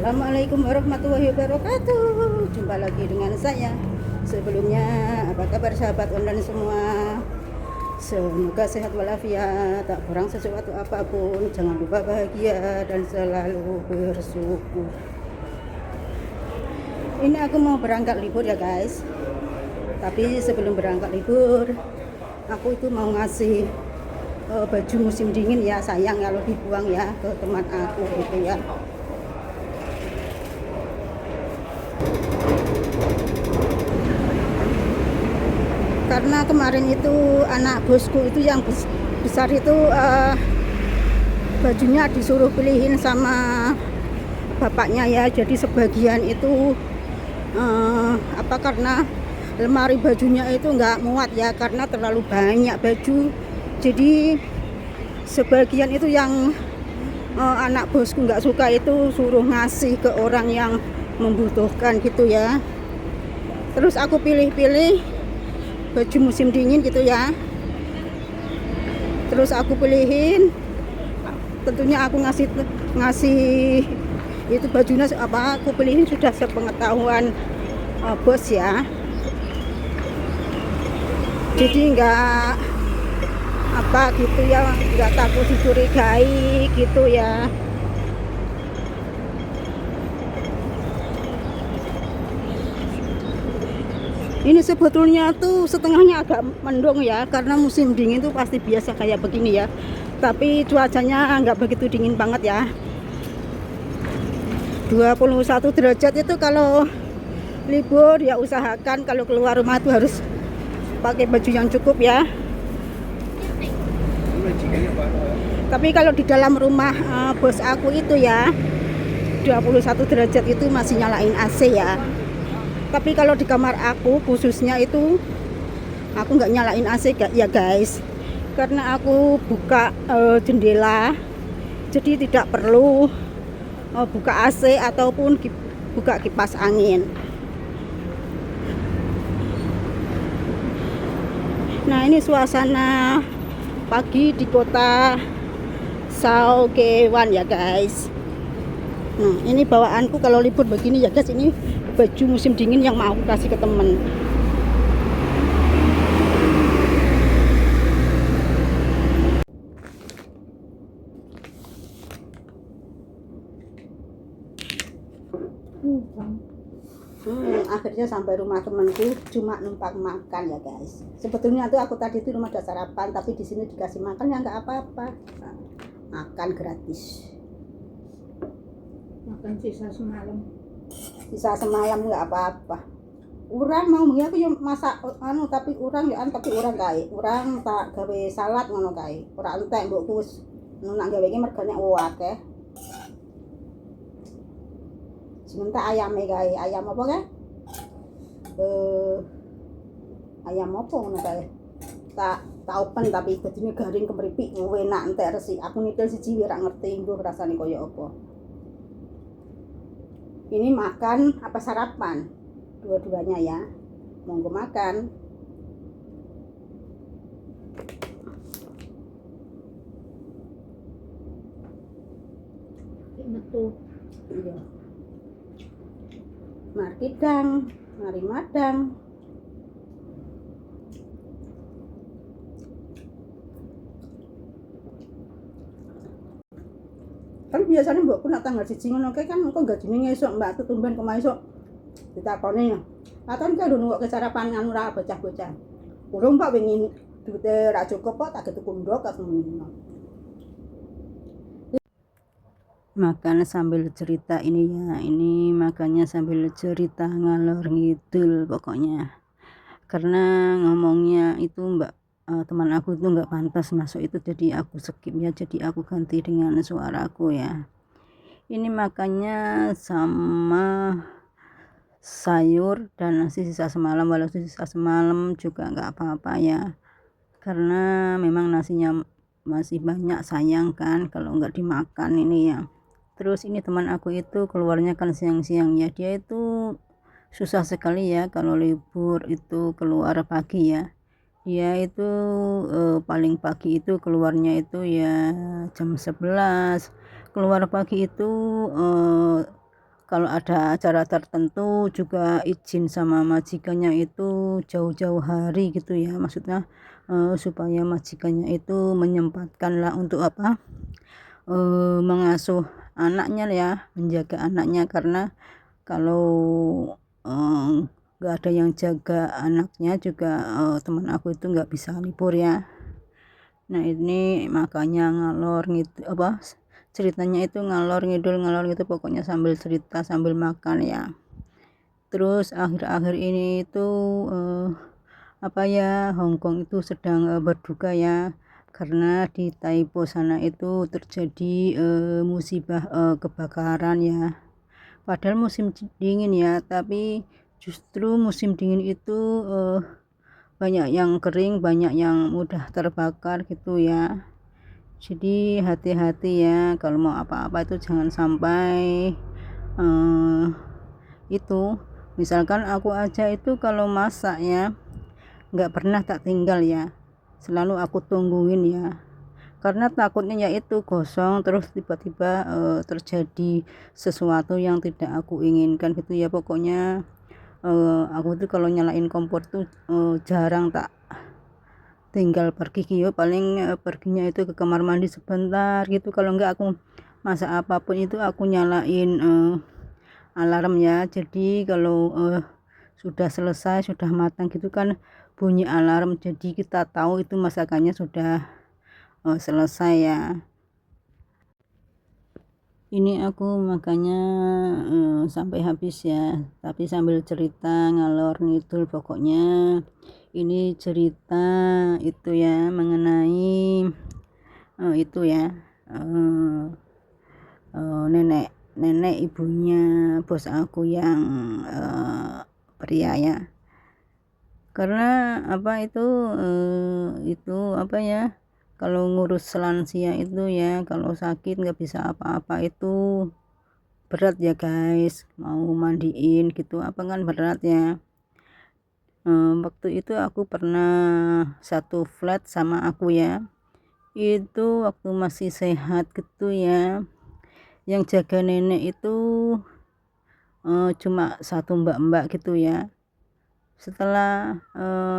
Assalamualaikum warahmatullahi wabarakatuh. Jumpa lagi dengan saya. Sebelumnya, apa kabar sahabat online semua? Semoga sehat walafiat, tak kurang sesuatu apapun. Jangan lupa bahagia dan selalu bersyukur. Ini aku mau berangkat libur ya guys. Tapi sebelum berangkat libur, aku itu mau ngasih baju musim dingin ya, sayang kalau dibuang ya ke teman aku gitu ya. Karena kemarin itu anak bosku itu yang besar itu bajunya disuruh pilihin sama bapaknya ya, jadi sebagian itu karena lemari bajunya itu nggak muat ya, karena terlalu banyak baju, jadi sebagian itu yang anak bosku nggak suka itu suruh ngasih ke orang yang membutuhkan gitu ya. Terus aku pilih-pilih baju musim dingin gitu ya, terus aku pilihin, tentunya aku ngasih itu bajunya aku pilihin sudah sepengetahuan bos ya, jadi nggak gitu ya, nggak takut dicurigai gitu ya. Ini sebetulnya tuh setengahnya agak mendung ya, karena musim dingin tuh pasti biasa kayak begini ya. Tapi cuacanya nggak begitu dingin banget ya. 21 derajat itu kalau libur ya, usahakan kalau keluar rumah tuh harus pakai baju yang cukup ya. Tapi kalau di dalam rumah bos aku itu ya, 21 derajat itu masih nyalain AC ya. Tapi kalau di kamar aku khususnya itu aku nggak nyalain AC ya guys, karena aku buka jendela, jadi tidak perlu buka AC ataupun buka kipas angin. Nah, ini suasana pagi di kota Saukewan ya guys. Nah, ini bawaanku kalau libur begini ya guys, ini baju musim dingin yang mau aku kasih ke temen. Akhirnya sampai rumah temanku, cuma numpang makan ya guys. Sebetulnya tuh aku tadi itu rumah ada sarapan, tapi di sini dikasih makan ya nggak apa-apa. Nah, makan gratis. Makan sisa semalam Nggak apa-apa. Urang mau mengi aku yo masak tapi urang kae. Urang tak gawe salad ngono kae. Ora entek mbokku wis nak gawe iki mergane akeh. Sementara ayame kae, ayam apa kae? Ayam apa ngono kae. Tak open tapi dadine garing kemeripik enak entek resik. Aku nitil siji ora ngerti mbuh rasane kaya apa. Ini makan apa sarapan? Dua-duanya ya. Monggo makan. metu. Iya. Mari madang. Kan biasanya mbokku nak tanggal 1 ngono kae kan engko gajine esuk mbak tutumben kemae esuk ditakoni. Katon ki nunggu ke sarapan anu ra bocah-bocah. Urung Pak wingi duwite ra cukup kok tak tuku ndok kas ngono. Makan sambil cerita ini ya, ini makannya sambil cerita ngalor ngidul pokoknya. Karena ngomongnya itu teman aku itu nggak pantas masuk itu, jadi aku skip ya, jadi aku ganti dengan suaraku ya. Ini makannya sama sayur dan nasi sisa semalam, walaupun sisa semalam juga nggak apa-apa ya, karena memang nasinya masih banyak, sayang kan kalau nggak dimakan ini ya. Terus ini teman aku itu keluarnya kan siang-siang ya, dia itu susah sekali ya kalau libur itu keluar pagi ya. Dia itu paling pagi itu keluarnya itu ya jam 11. Keluar pagi itu kalau ada acara tertentu juga izin sama majikannya itu jauh-jauh hari gitu ya, maksudnya supaya majikannya itu menyempatkan lah untuk mengasuh anaknya ya, menjaga anaknya, karena kalau nggak ada yang jaga anaknya juga teman aku itu nggak bisa libur ya. Nah ini makanya ngalor gitu ceritanya itu ngalor ngidul gitu, pokoknya sambil cerita sambil makan ya. Terus akhir-akhir ini itu Hongkong itu sedang berduka ya, karena di Taipo sana itu terjadi musibah kebakaran ya. Padahal musim dingin ya, tapi justru musim dingin itu banyak yang kering, banyak yang mudah terbakar gitu ya. Jadi hati-hati ya, kalau mau apa-apa itu jangan sampai itu misalkan aku aja itu kalau masak ya nggak pernah tak tinggal ya, selalu aku tungguin ya, karena takutnya ya itu gosong terus tiba-tiba terjadi sesuatu yang tidak aku inginkan gitu ya. Pokoknya aku tuh kalau nyalain kompor tuh jarang tak tinggal pergi gitu, paling perginya itu ke kamar mandi sebentar gitu. Kalau enggak aku masak apapun itu aku nyalain alarm ya, jadi kalau sudah selesai sudah matang gitu kan bunyi alarm, jadi kita tahu itu masakannya sudah selesai ya. Ini aku makanya sampai habis ya, tapi sambil cerita ngalor ngidul. Pokoknya ini cerita itu ya mengenai itu ya nenek ibunya bos aku yang pria ya. Karena kalau ngurus lansia itu ya, kalau sakit nggak bisa apa-apa itu berat ya guys, mau mandiin gitu kan berat ya. Waktu itu aku pernah satu flat sama aku ya, itu waktu masih sehat gitu ya, yang jaga nenek itu cuma satu mbak-mbak gitu ya. Setelah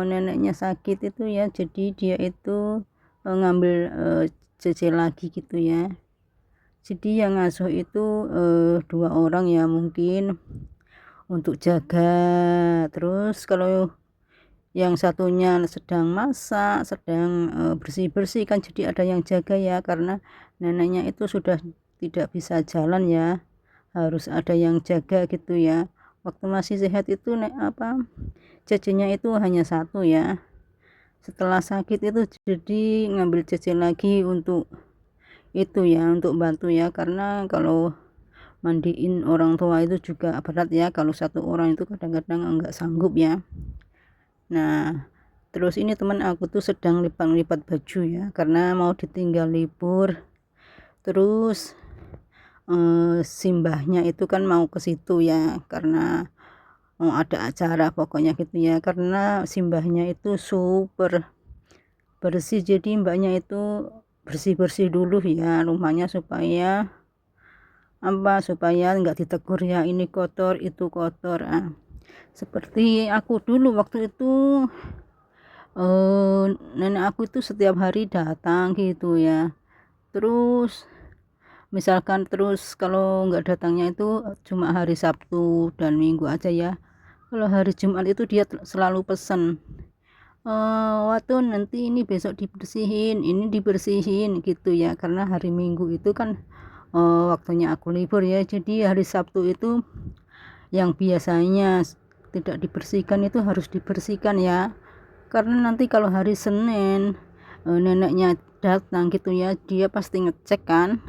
neneknya sakit itu ya, jadi dia itu ngambil cc lagi gitu ya, jadi yang ngasuh itu 2 orang ya mungkin untuk jaga. Terus kalau yang satunya sedang masak, sedang bersih-bersih kan jadi ada yang jaga ya, karena neneknya itu sudah tidak bisa jalan ya, harus ada yang jaga gitu ya. Waktu masih sehat itu cecenya itu hanya satu ya, setelah sakit itu jadi ngambil cece lagi untuk itu ya, untuk bantu ya, karena kalau mandiin orang tua itu juga berat ya, kalau satu orang itu kadang-kadang enggak sanggup ya. Nah terus ini teman aku tuh sedang lipat-lipat baju ya, karena mau ditinggal libur. Terus simbahnya itu kan mau ke situ ya, karena mau ada acara pokoknya gitu ya, karena simbahnya itu super bersih, jadi mbaknya itu bersih-bersih dulu ya rumahnya supaya nggak ditegur ya, ini kotor itu kotor. Seperti aku dulu waktu itu nenek aku itu setiap hari datang gitu ya. Terus misalkan kalau nggak datangnya itu cuma hari Sabtu dan Minggu aja ya. Kalau hari Jumat itu dia selalu pesan, waktu nanti ini besok dibersihin, ini dibersihin gitu ya, karena hari Minggu itu kan waktunya aku libur ya, jadi hari Sabtu itu yang biasanya tidak dibersihkan itu harus dibersihkan ya, karena nanti kalau hari Senin neneknya datang gitu ya, dia pasti ngecek kan,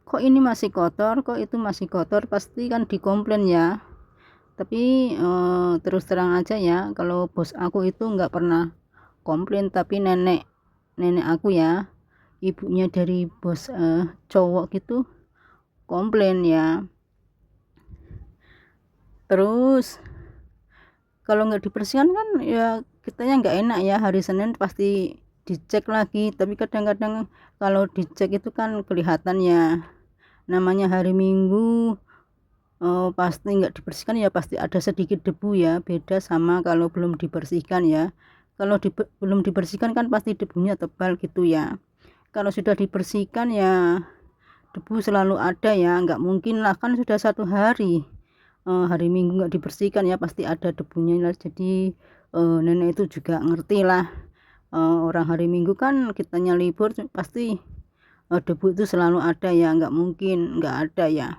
kok ini masih kotor, kok itu masih kotor, pasti kan dikomplain ya. Tapi terus terang aja ya, kalau bos aku itu nggak pernah komplain, tapi nenek aku ya, ibunya dari bos cowok gitu komplain ya. Terus kalau nggak dibersihkan kan ya kitanya nggak enak ya, hari Senin pasti dicek lagi, tapi kadang-kadang kalau dicek itu kan kelihatan ya, namanya hari Minggu pasti nggak dibersihkan ya pasti ada sedikit debu ya, beda sama kalau belum dibersihkan ya. Kalau belum dibersihkan kan pasti debunya tebal gitu ya. Kalau sudah dibersihkan ya debu selalu ada ya, nggak mungkin lah kan sudah 1 hari, hari Minggu nggak dibersihkan ya pasti ada debunya lah. Jadi nenek itu juga ngerti lah, orang hari Minggu kan kitanya libur pasti debu itu selalu ada ya, nggak mungkin nggak ada ya.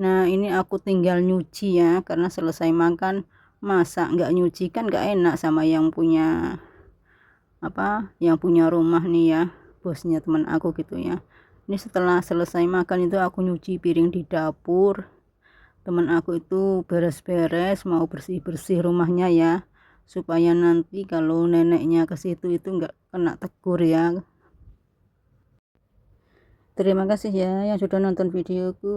Nah ini aku tinggal nyuci ya, karena selesai makan masa nggak nyuci kan nggak enak sama yang punya rumah nih ya, bosnya teman aku gitu ya. Ini setelah selesai makan itu aku nyuci piring di dapur, teman aku itu beres-beres mau bersih-bersih rumahnya ya, supaya nanti kalau neneknya ke situ itu nggak kena tegur ya. Terima kasih ya yang sudah nonton videoku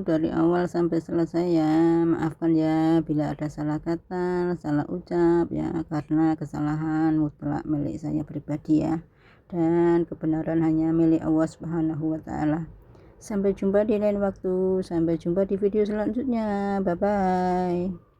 dari awal sampai selesai ya. Maafkan ya bila ada salah kata, salah ucap ya, karena kesalahan mutlak milik saya pribadi ya. Dan kebenaran hanya milik Allah Subhanahu wa taala. Sampai jumpa di lain waktu, sampai jumpa di video selanjutnya. Bye bye.